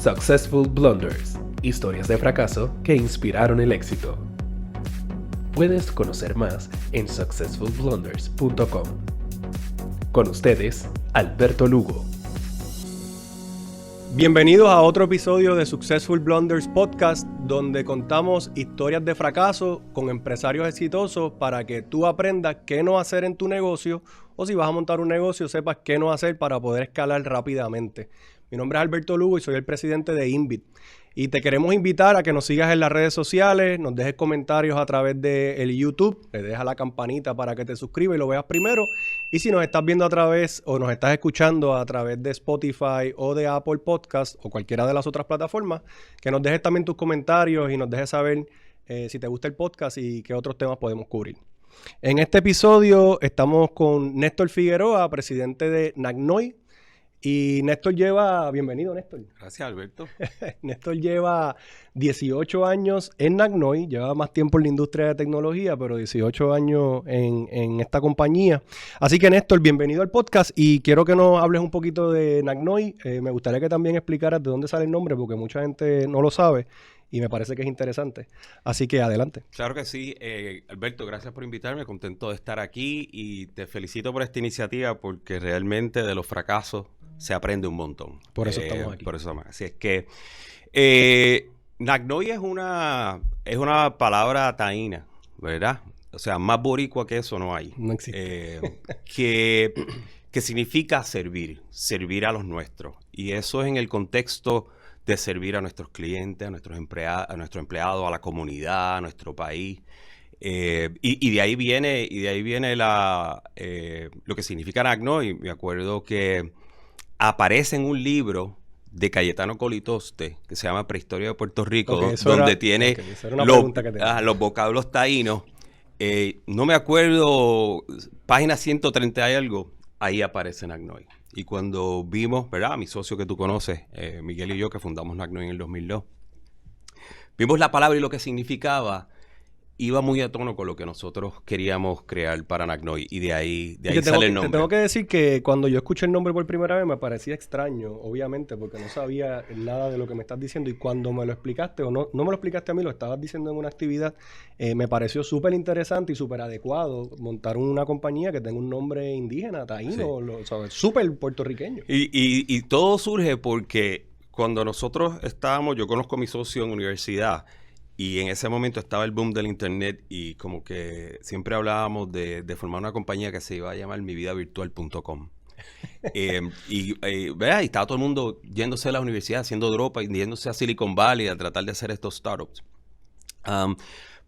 Successful Blunders, historias de fracaso que inspiraron el éxito. Puedes conocer más en successfulblunders.com. Con ustedes, Alberto Lugo. Bienvenidos a otro episodio de Successful Blunders Podcast, donde contamos historias de fracaso con empresarios exitosos para que tú aprendas qué no hacer en tu negocio, o si vas a montar un negocio, sepas qué no hacer para poder escalar rápidamente. Mi nombre es Alberto Lugo y soy el presidente de Invit. Y te queremos invitar a que nos sigas en las redes sociales, nos dejes comentarios a través del YouTube, le dejas la campanita para que te suscribas y lo veas primero. Y si nos estás viendo a través o nos estás escuchando a través de Spotify o de Apple Podcast o cualquiera de las otras plataformas, que nos dejes también tus comentarios y nos dejes saber si te gusta el podcast y qué otros temas podemos cubrir. En este episodio estamos con Néstor Figueroa, presidente de Nagnoy. Y Néstor bienvenido Néstor. Gracias, Alberto. Néstor lleva 18 años en Nagnoy, lleva más tiempo en la industria de tecnología, pero 18 años en esta compañía. Así que Néstor, bienvenido al podcast y quiero que nos hables un poquito de Nagnoy. Me gustaría que también explicaras de dónde sale el nombre, porque mucha gente no lo sabe y me parece que es interesante. Así que adelante. Claro que sí. Alberto, gracias por invitarme. Contento de estar aquí y te felicito por esta iniciativa porque realmente de los fracasos se aprende un montón. Por eso estamos aquí. Por eso estamos. Así es que Nagnoy es una palabra taína, ¿verdad? O sea, más boricua que eso no hay. No existe. Que significa servir a los nuestros. Y eso es en el contexto de servir a nuestros clientes, a nuestros empleados, a la comunidad, a nuestro país. Y de ahí viene lo que significa Nagnoy. Me acuerdo que aparece en un libro de Cayetano Colitoste que se llama Prehistoria de Puerto Rico, donde tiene los vocablos taínos. No me acuerdo, página 130 y algo, ahí aparece Nagnoy. Y cuando vimos, ¿verdad? Mi socio que tú conoces, Miguel y yo, que fundamos Nagnoy en el 2002, vimos la palabra y lo que significaba, iba muy a tono con lo que nosotros queríamos crear para Nagnoy. Y de ahí sale el nombre. Te tengo que decir que cuando yo escuché el nombre por primera vez me parecía extraño, obviamente, porque no sabía nada de lo que me estás diciendo. Y cuando me lo explicaste, o no me lo explicaste a mí, lo estabas diciendo en una actividad, me pareció súper interesante y súper adecuado montar una compañía que tenga un nombre indígena, taíno, sí. Súper puertorriqueño. Y todo surge porque cuando nosotros estábamos, yo conozco a mi socio en universidad, y en ese momento estaba el boom del internet y como que siempre hablábamos de formar una compañía que se iba a llamar mividavirtual.com. Y estaba todo el mundo yéndose a la universidad, haciendo dropa, y yéndose a Silicon Valley a tratar de hacer estos startups.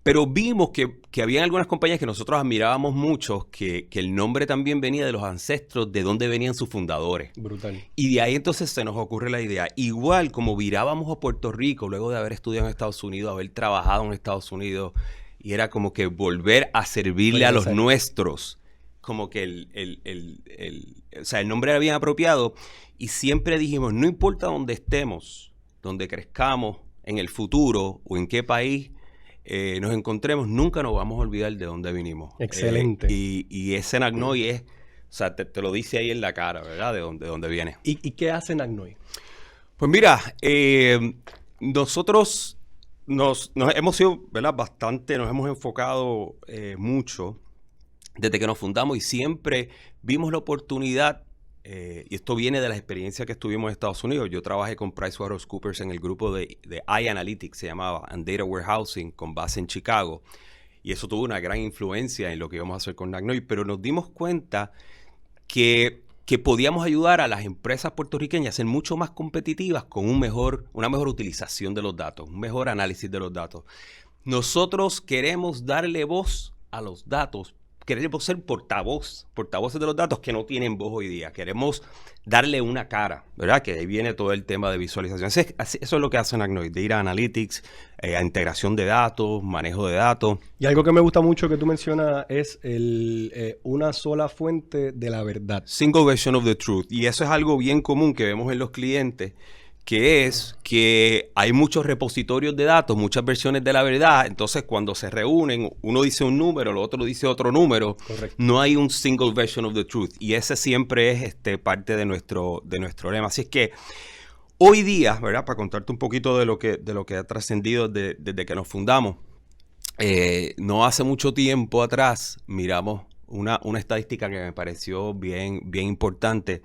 Pero vimos que había algunas compañías que nosotros admirábamos mucho, que el nombre también venía de los ancestros, de dónde venían sus fundadores. Brutal. Y de ahí entonces se nos ocurre la idea. Igual como virábamos a Puerto Rico, luego de haber estudiado en Estados Unidos, haber trabajado en Estados Unidos, y era como que volver a servirle a los nuestros. Como que el nombre era bien apropiado. Y siempre dijimos, no importa dónde estemos, donde crezcamos, en el futuro o en qué país nos encontremos, nunca nos vamos a olvidar de dónde vinimos. Excelente. Y ese Nagnoy es, o sea, te lo dice ahí en la cara, ¿verdad? De dónde viene. ¿Y qué hace Nagnoy? Pues mira, nosotros nos hemos sido, ¿verdad? Nos hemos enfocado mucho desde que nos fundamos y siempre vimos la oportunidad. Y esto viene de las experiencias que estuvimos en Estados Unidos. Yo trabajé con PricewaterhouseCoopers en el grupo de iAnalytics, se llamaba, and Data Warehousing, con base en Chicago. Y eso tuvo una gran influencia en lo que íbamos a hacer con Nagnoy. Pero nos dimos cuenta que podíamos ayudar a las empresas puertorriqueñas a ser mucho más competitivas con una mejor utilización de los datos, un mejor análisis de los datos. Nosotros queremos darle voz a los datos. Queremos ser portavoces de los datos que no tienen voz hoy día. Queremos darle una cara, ¿verdad? Que ahí viene todo el tema de visualización. Eso es lo que hace Nagnoy, Data Analytics, integración de datos, manejo de datos. Y algo que me gusta mucho que tú mencionas es una sola fuente de la verdad. Single version of the truth. Y eso es algo bien común que vemos en los clientes, que es que hay muchos repositorios de datos, muchas versiones de la verdad. Entonces, cuando se reúnen, uno dice un número, el otro dice otro número. Correcto. No hay un single version of the truth. Y ese siempre es parte de nuestro lema. Así es que Hoy día, ¿verdad? Para contarte un poquito de lo que ha trascendido desde que nos fundamos, no hace mucho tiempo atrás miramos una estadística que me pareció bien importante,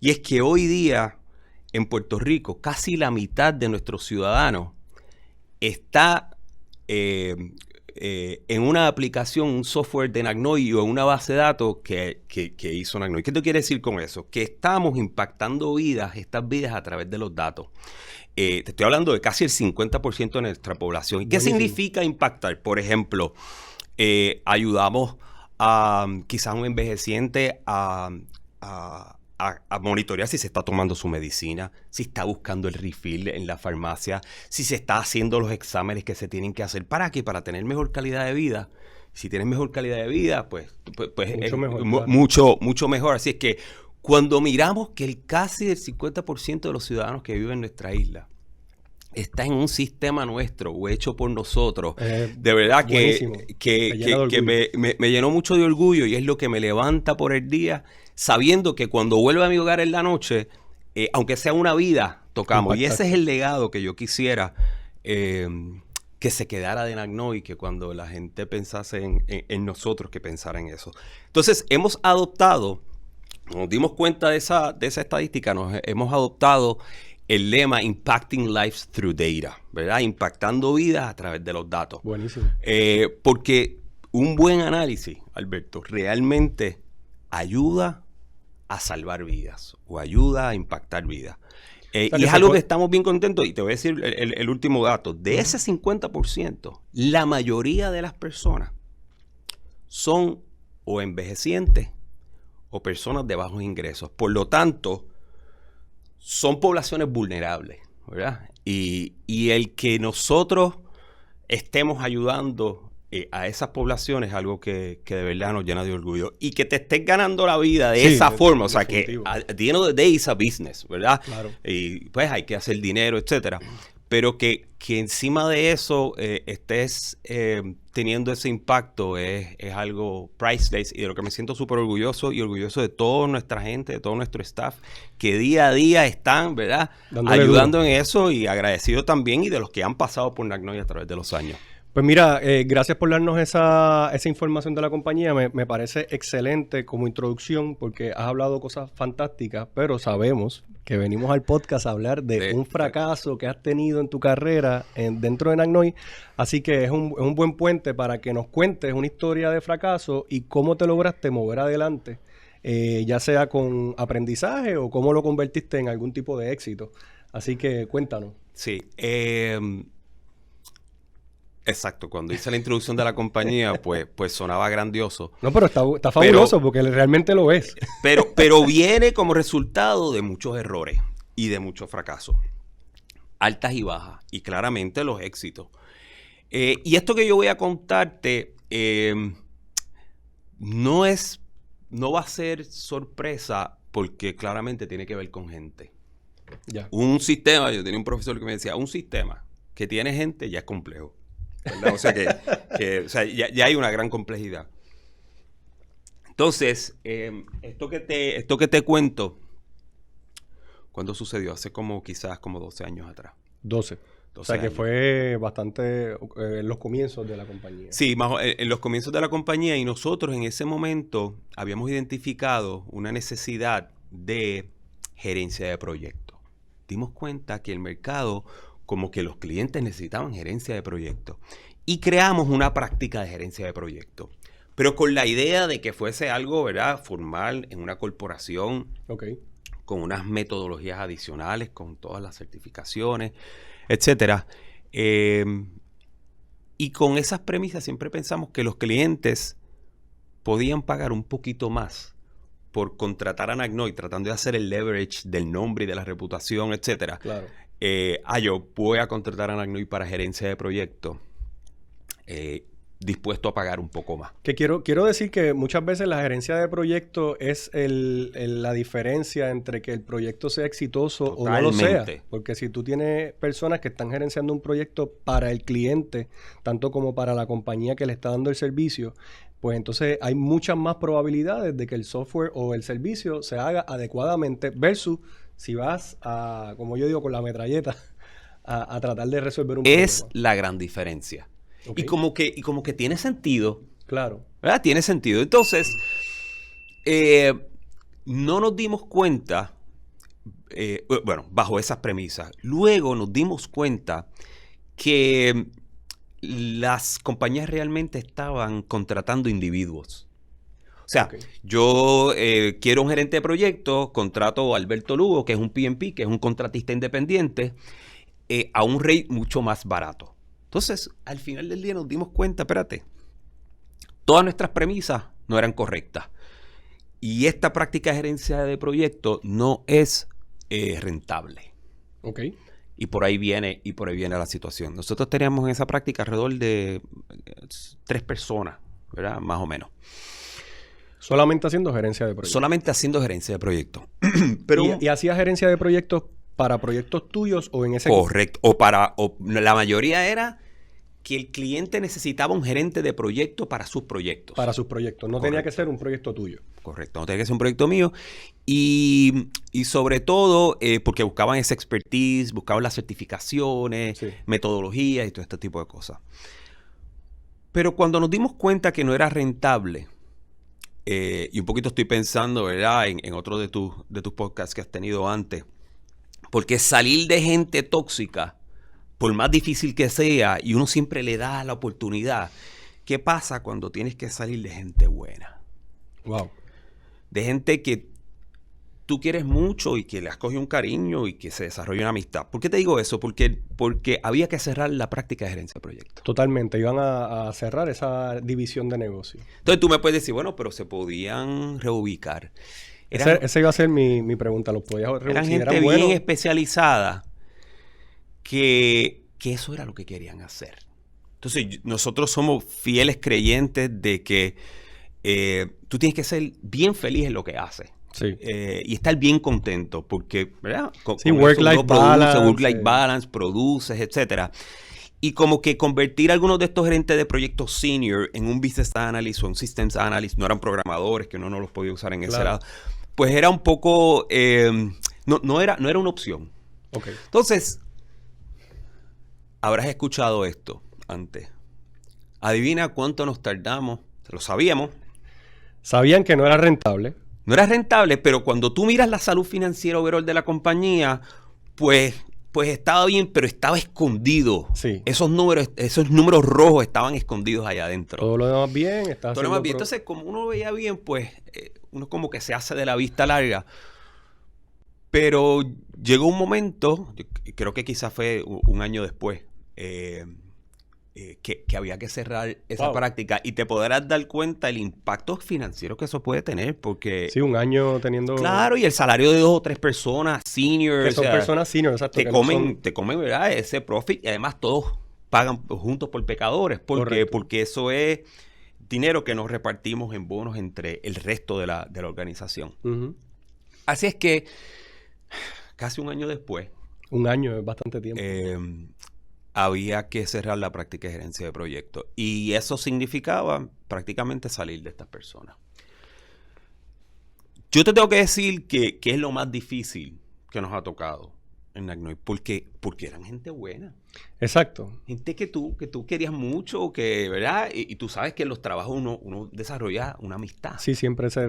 y es que hoy día en Puerto Rico casi la mitad de nuestros ciudadanos está en una aplicación, un software de Nagnoy o en una base de datos que hizo Nagnoy. ¿Qué te quiere decir con eso? Que estamos impactando estas vidas a través de los datos. Te estoy hablando de casi el 50% de nuestra población. ¿Y qué significa impactar? Por ejemplo, ayudamos a quizás un envejeciente a monitorear si se está tomando su medicina, si está buscando el refill en la farmacia, si se está haciendo los exámenes que se tienen que hacer. ¿Para qué? Para tener mejor calidad de vida. Si tienes mejor calidad de vida, pues mucho mejor, claro. mucho mejor. Así es que cuando miramos que casi el 50% de los ciudadanos que viven en nuestra isla está en un sistema nuestro o hecho por nosotros, de verdad que me llenó mucho de orgullo, y es lo que me levanta por el día, sabiendo que cuando vuelva a mi hogar en la noche, aunque sea una vida, tocamos. Y ese es el legado que yo quisiera que se quedara de Nagnoy, que cuando la gente pensase en nosotros, que pensara en eso. Entonces, hemos adoptado, nos dimos cuenta de esa estadística, hemos adoptado el lema Impacting Lives Through Data, ¿verdad? Impactando vidas a través de los datos. Buenísimo. Porque un buen análisis, Alberto, realmente ayuda a salvar vidas o ayuda a impactar vidas. Y es algo que estamos bien contentos. Y te voy a decir el último dato. De ese 50%, la mayoría de las personas son o envejecientes o personas de bajos ingresos. Por lo tanto, son poblaciones vulnerables, ¿verdad? Y el que nosotros estemos ayudando a esas poblaciones es algo que de verdad nos llena de orgullo. Y que te estés ganando la vida de esa forma, o sea, que at the end of the day is a business, ¿verdad? Claro. Y pues hay que hacer dinero, etcétera. Pero que encima de eso estés teniendo ese impacto es algo priceless, y de lo que me siento súper orgulloso, y orgulloso de toda nuestra gente, de todo nuestro staff, que día a día están, ¿verdad?, ayudando en eso, y agradecido también, y de los que han pasado por Nagnoy a través de los años. Pues mira, gracias por darnos esa información de la compañía. Me parece excelente como introducción, porque has hablado cosas fantásticas, pero sabemos que venimos al podcast a hablar de un fracaso que has tenido en tu carrera dentro de Nagnoy. Así que es un buen puente para que nos cuentes una historia de fracaso y cómo te lograste mover adelante, ya sea con aprendizaje o cómo lo convertiste en algún tipo de éxito. Así que cuéntanos. Sí, exacto, cuando hice la introducción de la compañía, pues sonaba grandioso. No, pero está fabuloso, porque realmente lo es. Pero viene como resultado de muchos errores y de muchos fracasos. Altas y bajas, y claramente los éxitos. Y esto que yo voy a contarte no va a ser sorpresa, porque claramente tiene que ver con gente. Ya. Un sistema, yo tenía un profesor que me decía, un sistema que tiene gente ya es complejo, ¿verdad? O sea o sea, ya hay una gran complejidad. Entonces, esto que te cuento, ¿cuándo sucedió? Hace quizás 12 años atrás. 12 o sea, años. Que fue bastante en los comienzos de la compañía. Sí, en los comienzos de la compañía, y nosotros en ese momento habíamos identificado una necesidad de gerencia de proyectos. Dimos cuenta que el mercado, como que los clientes necesitaban gerencia de proyectos, y creamos una práctica de gerencia de proyectos, pero con la idea de que fuese algo, ¿verdad?, formal en una corporación, con unas metodologías adicionales, con todas las certificaciones, etcétera. Y con esas premisas siempre pensamos que los clientes podían pagar un poquito más por contratar a Nagnoy, tratando de hacer el leverage del nombre y de la reputación, etcétera. Claro. Yo voy a contratar a Nagnoy para gerencia de proyectos, dispuesto a pagar un poco más. Que quiero decir que muchas veces la gerencia de proyectos es la diferencia entre que el proyecto sea exitoso o no lo sea. Porque si tú tienes personas que están gerenciando un proyecto para el cliente, tanto como para la compañía que le está dando el servicio, pues entonces hay muchas más probabilidades de que el software o el servicio se haga adecuadamente, versus si vas a, como yo digo, con la metralleta, a tratar de resolver un Es problema. la gran diferencia. Ok. Y como que tiene sentido, Claro. ¿verdad? Tiene sentido. Entonces, no nos dimos cuenta, bueno, bajo esas premisas. Luego nos dimos cuenta que las compañías realmente estaban contratando individuos. O sea, Ok. yo quiero un gerente de proyecto, contrato a Alberto Lugo, que es un PMP, que es un contratista independiente, a un rate mucho más barato. Entonces, al final del día nos dimos cuenta, espérate, todas nuestras premisas no eran correctas. Y esta práctica de gerencia de proyecto no es rentable. Ok. Y por ahí viene la situación. Nosotros teníamos en esa práctica alrededor de 3 personas, ¿verdad? Más o menos. Solamente haciendo gerencia de proyectos. Solamente haciendo gerencia de proyecto. Pero ¿Y hacías gerencia de proyectos para proyectos tuyos o en ese... correcto. O la mayoría era que el cliente necesitaba un gerente de proyecto para sus proyectos. Para sus proyectos. No tenía que ser un proyecto tuyo. Correcto, no tenía que ser un proyecto mío. Y sobre todo porque buscaban esa expertise, buscaban las certificaciones, Sí. metodologías y todo este tipo de cosas. Pero cuando nos dimos cuenta que no era rentable, y un poquito estoy pensando, ¿verdad?, en otro de tus podcasts que has tenido antes, porque salir de gente tóxica, por más difícil que sea, y uno siempre le da la oportunidad, ¿qué pasa cuando tienes que salir de gente buena? Wow. De gente que tú quieres mucho y que le has cogido un cariño y que se desarrolla una amistad. ¿Por qué te digo eso? Porque había que cerrar la práctica de gerencia de proyectos. Totalmente. Iban a cerrar esa división de negocio. Entonces tú me puedes decir, bueno, pero se podían reubicar. Esa iba a ser mi pregunta. ¿Los podías Eran reducir? gente ¿Eran bien buenos? especializada que eso era lo que querían hacer. Entonces nosotros somos fieles creyentes de que tú tienes que ser bien feliz en lo que haces. Sí. Y estar bien contento porque, ¿verdad? Sí, work-life balance, work-life balance, produces, etcétera. Y como que convertir a algunos de estos gerentes de proyectos senior en un business analyst o un systems analyst, no eran programadores, que uno no los podía usar en ese Claro. lado, pues era un poco, no era una opción. Ok. Entonces, habrás escuchado esto antes. Adivina cuánto nos tardamos, lo sabíamos. Sabían que no era rentable. No era rentable, pero cuando tú miras la salud financiera overall de la compañía, pues estaba bien, pero estaba escondido. Sí. Esos números rojos estaban escondidos allá adentro. Todo lo demás bien. Todo lo demás bien. Entonces, como uno lo veía bien, pues uno como que se hace de la vista larga. Pero llegó un momento, creo que quizás fue un año después, que había que cerrar esa práctica y te podrás dar cuenta el impacto financiero que eso puede tener porque... Sí, un año teniendo... Claro, y el salario de 2 o 3 personas, senior, Que son personas senior, exacto. te que no comen, son- ¿verdad? Ese profit y además todos pagan juntos por pecadores Correcto. porque eso es dinero que nos repartimos en bonos entre el resto de la organización. Ujú. Así es que casi un año después Un año es bastante tiempo. había que cerrar la práctica de gerencia de proyectos. Y eso significaba prácticamente salir de estas personas. Yo te tengo que decir que es lo más difícil que nos ha tocado en Nagnoy, porque eran gente buena. Exacto. Gente que tú querías mucho, que, ¿verdad? Y tú sabes que en los trabajos uno desarrolla una amistad. Sí, siempre se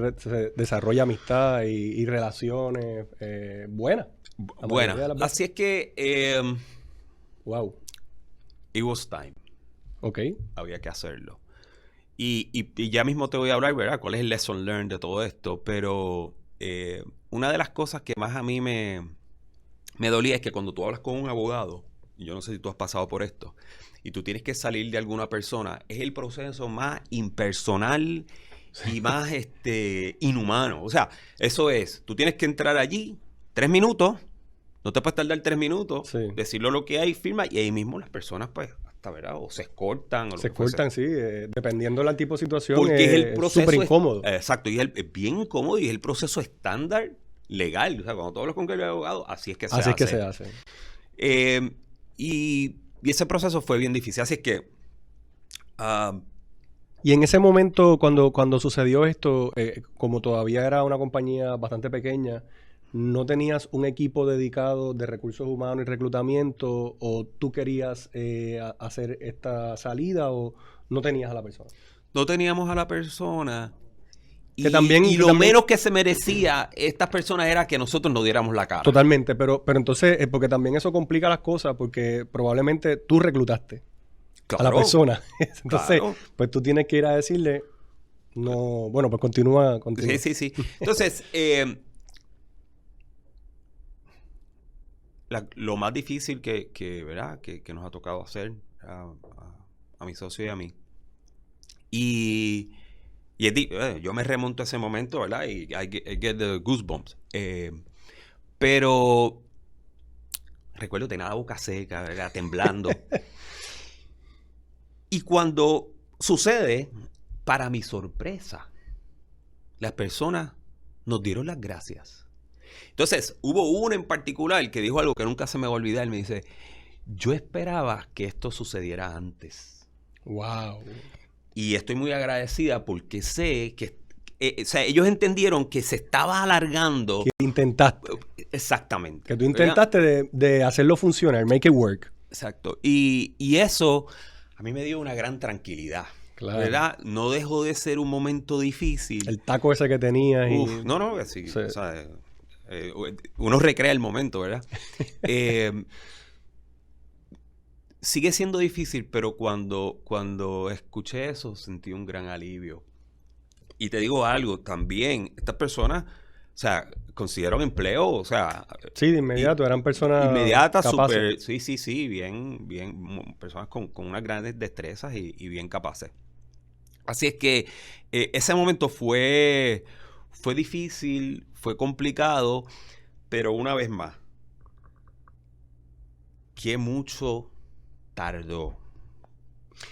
desarrolla amistad y relaciones buenas. La Buena. mayoría de las veces. Así es que Wow. it was time. Ok. Había que hacerlo. Y ya mismo te voy a hablar, ¿verdad? ¿Cuál es el lesson learned de todo esto? Pero una de las cosas que más a mí me dolía es que cuando tú hablas con un abogado, y yo no sé si tú has pasado por esto, y tú tienes que salir de alguna persona, es el proceso más impersonal y más inhumano. O sea, eso es, tú tienes que entrar allí 3 minutos, no te puedes tardar 3 minutos, Sí. decirlo lo que hay, firma, y ahí mismo las personas, pues, hasta, ¿verdad? O se escortan. O Se lo que fuese. cortan, sí. Dependiendo del tipo de situación, Porque es el proceso. súper incómodo. Exacto, y es bien incómodo y es el proceso estándar legal. O sea, cuando tú hablas con el abogado, así es que se hace. Así es que se hace. Y ese proceso fue bien difícil. Así es que. Y en ese momento, cuando sucedió esto, como todavía era una compañía bastante pequeña, ¿no tenías un equipo dedicado de recursos humanos y reclutamiento o tú querías hacer esta salida o no tenías a la persona? No teníamos a la persona Que también- y que lo también- menos que se merecía estas personas era que nosotros nos diéramos la cara. Totalmente, pero entonces, porque también eso complica las cosas porque probablemente tú reclutaste a la Claro, persona. Entonces, claro. pues tú tienes que ir a decirle, no, bueno, pues continúa. Sí. Entonces, lo más difícil ¿verdad? que nos ha tocado hacer a mi socio y a mí. Y yo me remonto a ese momento, ¿verdad? Y I get the goosebumps. Pero recuerdo tener la boca seca, ¿verdad? Temblando. Y cuando sucede, para mi sorpresa, las personas nos dieron las gracias. Entonces, hubo uno en particular que dijo algo que nunca se me va a olvidar. Me dice, yo esperaba que esto sucediera antes. Wow. Y estoy muy agradecida porque sé que, o sea, ellos entendieron que se estaba alargando. Que intentaste. Exactamente. Que tú intentaste de hacerlo funcionar, make it work. Exacto. Y eso a mí me dio una gran tranquilidad. Claro. ¿Verdad? No dejó de ser un momento difícil. El taco ese que tenías. Uf, no, sí. O sea, uno recrea el momento, ¿verdad? Sigue siendo difícil, pero cuando escuché eso sentí un gran alivio. Y te digo algo, también estas personas, o sea, consiguieron empleo, o sea... Sí, de inmediato, eran personas inmediatas, capaces. Sí, bien, personas con unas grandes destrezas y bien capaces. Así es que ese momento fue difícil, fue complicado, pero una vez más, qué mucho tardó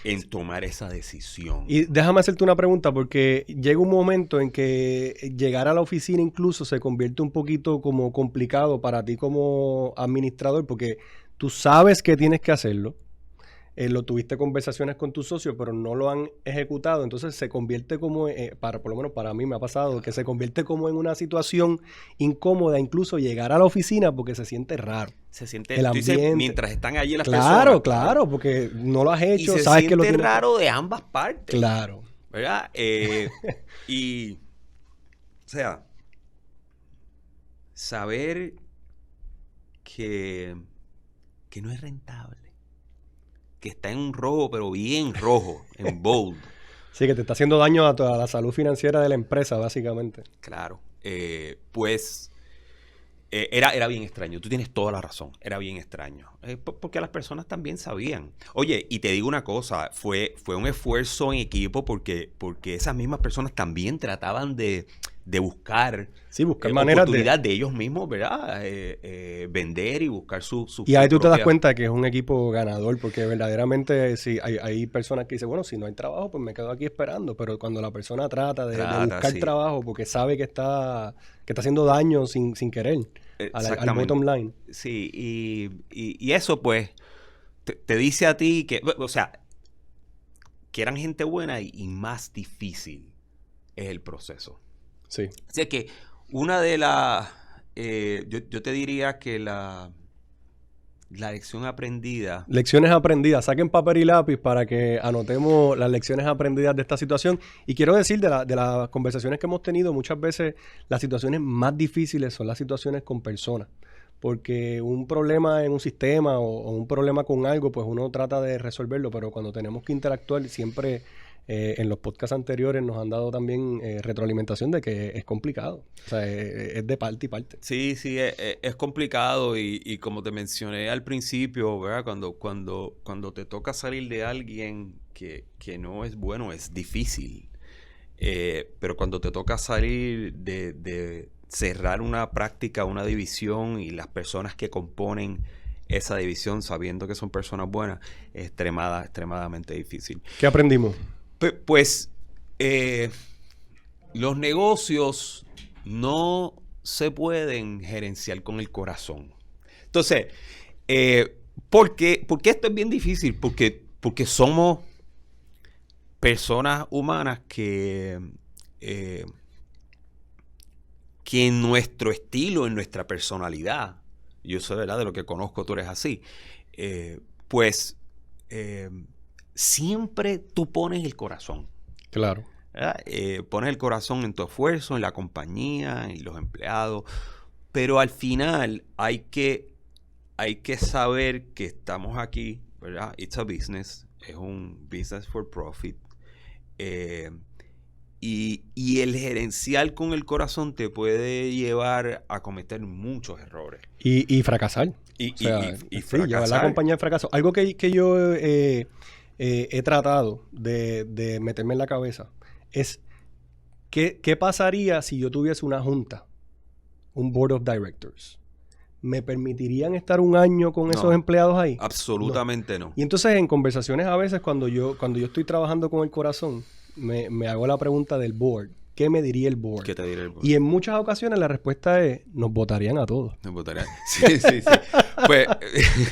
en tomar esa decisión. Y déjame hacerte una pregunta, porque llega un momento en que llegar a la oficina incluso se convierte un poquito como complicado para ti como administrador, porque tú sabes que tienes que hacerlo. Lo tuviste conversaciones con tu socio, pero no lo han ejecutado. Entonces se convierte como, por lo menos para mí me ha pasado, que se convierte como en una situación incómoda, incluso llegar a la oficina porque se siente raro. Se siente, el ambiente. Dices, mientras están allí las personas. Claro, porque no lo has hecho, y se sabes siente que lo tienes raro de ambas partes. Claro. ¿Verdad? Y, o sea, saber que no es rentable. Que está en un rojo, pero bien rojo, en bold. Sí, que te está haciendo daño a toda la salud financiera de la empresa, básicamente. Claro. Pues era bien extraño. Tú tienes toda la razón. Era bien extraño. Porque las personas también sabían. Oye, y te digo una cosa. Fue un esfuerzo en equipo porque esas mismas personas también trataban de buscar... Sí, buscar maneras oportunidad de ellos mismos, ¿verdad? Vender y buscar su y ahí tú te das cuenta que es un equipo ganador, porque verdaderamente sí, hay personas que dicen, bueno, si no hay trabajo, pues me quedo aquí esperando. Pero cuando la persona trata de buscar trabajo porque sabe que está haciendo daño sin querer al bottom line. Sí, y eso pues te dice a ti que, o sea, que eran gente buena y más difícil es el proceso. Sí. Así que una de las... yo te diría que la lección aprendida... Lecciones aprendidas. Saquen papel y lápiz para que anotemos las lecciones aprendidas de esta situación. Y quiero decir, de las conversaciones que hemos tenido, muchas veces las situaciones más difíciles son las situaciones con personas. Porque un problema en un sistema o un problema con algo, pues uno trata de resolverlo, pero cuando tenemos que interactuar siempre... en los podcasts anteriores nos han dado también retroalimentación de que es complicado. O sea, es de parte y parte. Sí, es complicado y como te mencioné al principio, ¿verdad? Cuando te toca salir de alguien que no es bueno, es difícil. Pero cuando te toca salir de cerrar una práctica, una división y las personas que componen esa división sabiendo que son personas buenas, es extremadamente difícil. ¿Qué aprendimos? Pues los negocios no se pueden gerenciar con el corazón. Entonces, ¿por qué esto es bien difícil? Porque somos personas humanas que que en nuestro estilo, en nuestra personalidad, yo sé, ¿verdad? De lo que conozco, tú eres así, pues siempre tú pones el corazón. Claro. ¿Verdad? Pones el corazón en tu esfuerzo, en la compañía, en los empleados, pero al final hay que saber que estamos aquí, ¿verdad? It's a business, es un business for profit. Y el gerencial con el corazón te puede llevar a cometer muchos errores. Y fracasar. Y Sí, fracasar. llevar la compañía al fracaso. Algo que yo he tratado de meterme en la cabeza es ¿qué pasaría si yo tuviese una junta, un board of directors? ¿Me permitirían estar un año con esos empleados ahí? Absolutamente no. Y entonces en conversaciones a veces cuando yo estoy trabajando con el corazón, me hago la pregunta del board. ¿Qué me diría el board? ¿Qué te diría el board? Y en muchas ocasiones la respuesta es, nos votarían a todos. Nos votarían. Sí. Pues,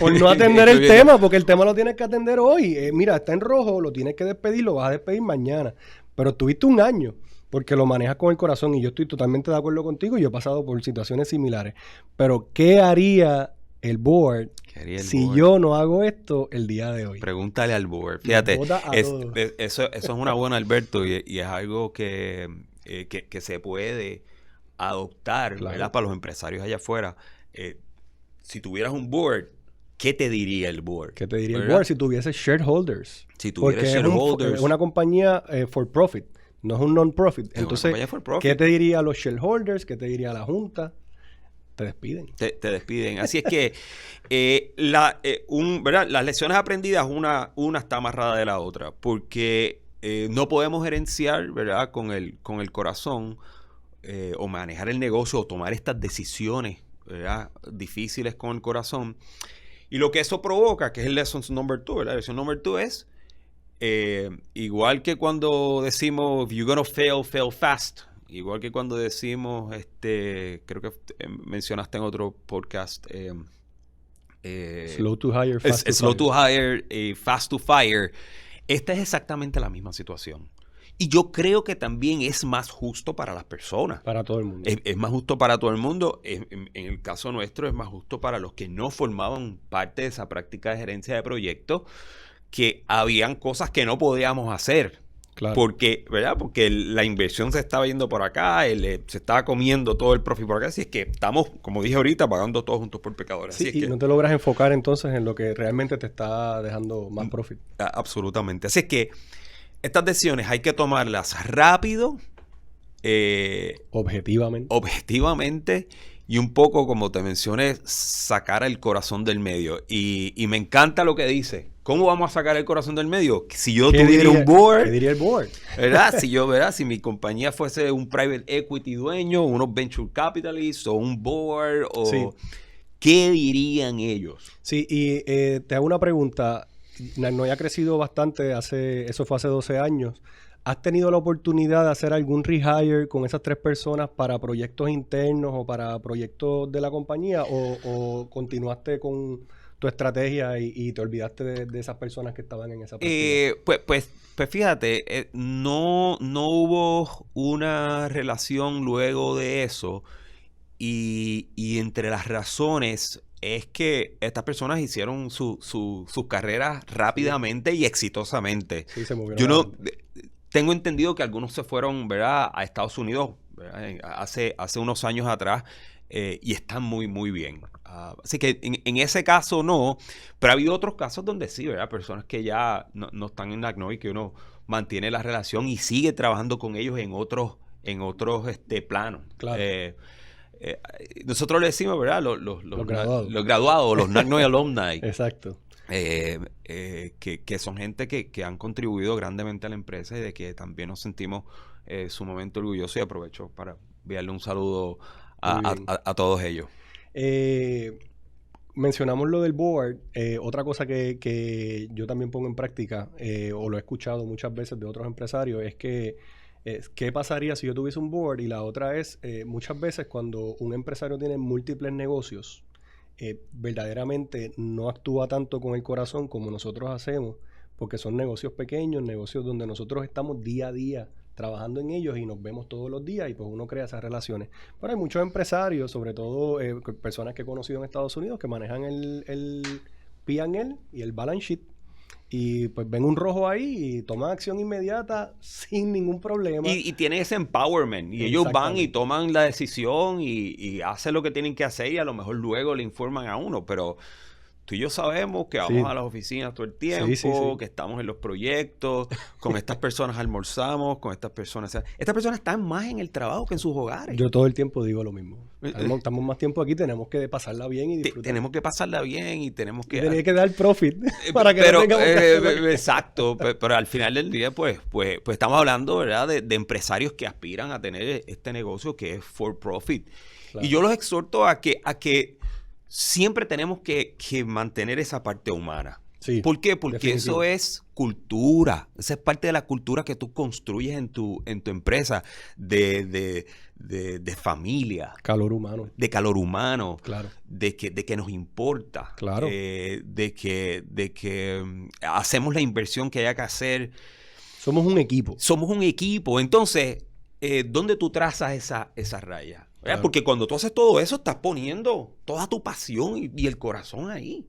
por no atender el tema, porque el tema lo tienes que atender hoy. Mira, está en rojo, lo tienes que despedir, lo vas a despedir mañana. Pero tuviste un año, porque lo manejas con el corazón y yo estoy totalmente de acuerdo contigo y yo he pasado por situaciones similares. Pero, ¿qué haría el board si yo no hago esto el día de hoy? Pregúntale al board. Fíjate, eso es una buena, Alberto, y es algo que se puede adoptar, claro, ¿verdad? Para los empresarios allá afuera. Si tuvieras un board, ¿qué te diría el board? ¿Qué te diría el board si tuviese shareholders? Si tuvieras shareholders. Es una compañía for profit, no es un non-profit. Entonces, ¿qué te diría a los shareholders? ¿Qué te diría a la junta? Te despiden. Te despiden. Así es que ¿verdad? Las lecciones aprendidas, una está amarrada de la otra, porque no podemos gerenciar, ¿verdad? con el corazón o manejar el negocio o tomar estas decisiones, ¿verdad? Difíciles con el corazón. Y lo que eso provoca, que es el lesson number 2, ¿verdad? La lección number 2 es igual que cuando decimos you're gonna fail fast. Igual que cuando decimos, creo que mencionaste en otro podcast, slow to hire, fast to fire. Esta es exactamente la misma situación. Y yo creo que también es más justo para las personas. Para todo el mundo. Es más justo para todo el mundo. En el caso nuestro es más justo para los que no formaban parte de esa práctica de gerencia de proyectos, que habían cosas que no podíamos hacer. Claro. Porque la inversión se estaba yendo por acá, se estaba comiendo todo el profit por acá. Así es que estamos, como dije ahorita, pagando todos juntos por pecadores. Sí, así es y que no te logras enfocar entonces en lo que realmente te está dejando más profit. Absolutamente. Así es que estas decisiones hay que tomarlas rápido, objetivamente y un poco, como te mencioné, sacar el corazón del medio. Y me encanta lo que dice. ¿Cómo vamos a sacar el corazón del medio? Si yo tuviera un board. ¿Qué diría el board? ¿Verdad? Si mi compañía fuese un private equity dueño, unos venture capitalists o un board, ¿qué dirían ellos? Sí, y te hago una pregunta. Narnoy ha crecido bastante, eso fue hace 12 años. ¿Has tenido la oportunidad de hacer algún rehire con esas 3 personas para proyectos internos o para proyectos de la compañía? ¿O continuaste con tu estrategia y te olvidaste de esas personas que estaban en esa práctica? Pues fíjate, no hubo una relación luego de eso. Y entre las razones es que estas personas hicieron sus carreras rápidamente y exitosamente. Sí, se movieron. Yo no tengo entendido que algunos se fueron, ¿verdad?, a Estados Unidos, ¿verdad?, hace unos años atrás, y están muy, muy bien. Así que en ese caso no, pero ha habido otros casos donde sí, ¿verdad? Personas que ya no están en Narnoy, que uno mantiene la relación y sigue trabajando con ellos en otros planos. Claro. Nosotros le decimos, ¿verdad? Los graduados, los Narnoy alumni. Exacto. Que son gente que han contribuido grandemente a la empresa y de que también nos sentimos sumamente orgullosos, y aprovecho para enviarle un saludo a todos ellos. Mencionamos lo del board. Otra cosa que yo también pongo en práctica, o lo he escuchado muchas veces de otros empresarios, es que ¿qué pasaría si yo tuviese un board? Y la otra es, muchas veces cuando un empresario tiene múltiples negocios, verdaderamente no actúa tanto con el corazón como nosotros hacemos, porque son negocios pequeños, negocios donde nosotros estamos día a día trabajando en ellos y nos vemos todos los días y pues uno crea esas relaciones. Pero hay muchos empresarios, sobre todo personas que he conocido en Estados Unidos, que manejan el P&L y el balance sheet. Y pues ven un rojo ahí y toman acción inmediata sin ningún problema. Y tienen ese empowerment. Y ellos van y toman la decisión y hacen lo que tienen que hacer y a lo mejor luego le informan a uno. Pero tú y yo sabemos que vamos a las oficinas todo el tiempo, que estamos en los proyectos, con estas personas almorzamos, con estas personas... Estas personas están más en el trabajo que en sus hogares. Yo todo el tiempo digo lo mismo. Estamos más tiempo aquí, tenemos que pasarla bien y disfrutar. Tenemos que pasarla bien y tenemos que... Tenía que dar profit para que no tengamos que hacer... Exacto, pero al final del día, pues estamos hablando, ¿verdad? De empresarios que aspiran a tener este negocio que es for profit. Claro. Y yo los exhorto a que siempre tenemos que mantener esa parte humana. Sí, ¿por qué? Porque eso es cultura. Esa es parte de la cultura que tú construyes en tu empresa de familia. Calor humano. De calor humano. Claro. De que nos importa. Claro. De que hacemos la inversión que haya que hacer. Somos un equipo. Somos un equipo. Entonces, ¿dónde tú trazas esa raya? Claro. Porque cuando tú haces todo eso, estás poniendo toda tu pasión y el corazón ahí.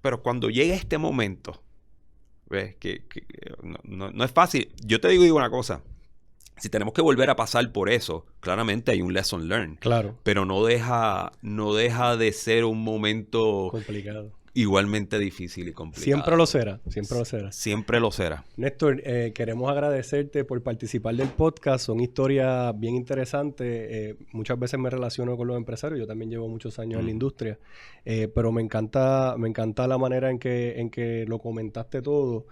Pero cuando llega este momento, ¿ves? Que no es fácil. Yo te digo una cosa. Si tenemos que volver a pasar por eso, claramente hay un lesson learned. Claro. Pero no deja de ser un momento complicado. Igualmente difícil y complicado. Siempre lo será, siempre lo será. Siempre lo será. Néstor, queremos agradecerte por participar del podcast. Son historias bien interesantes. Muchas veces me relaciono con los empresarios. Yo también llevo muchos años en la industria. Pero me encanta la manera en que lo comentaste todo.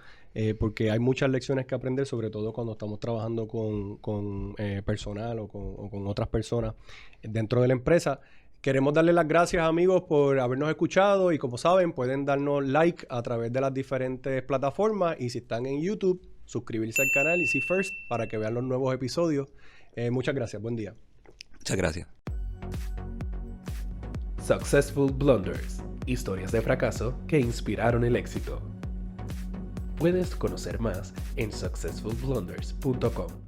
Porque hay muchas lecciones que aprender, sobre todo cuando estamos trabajando con personal o con otras personas dentro de la empresa. Queremos darle las gracias, amigos, por habernos escuchado y como saben, pueden darnos like a través de las diferentes plataformas y si están en YouTube, suscribirse al canal y First para que vean los nuevos episodios. Muchas gracias. Buen día. Muchas gracias. Successful Blunders. Historias de fracaso que inspiraron el éxito. Puedes conocer más en successfulblunders.com.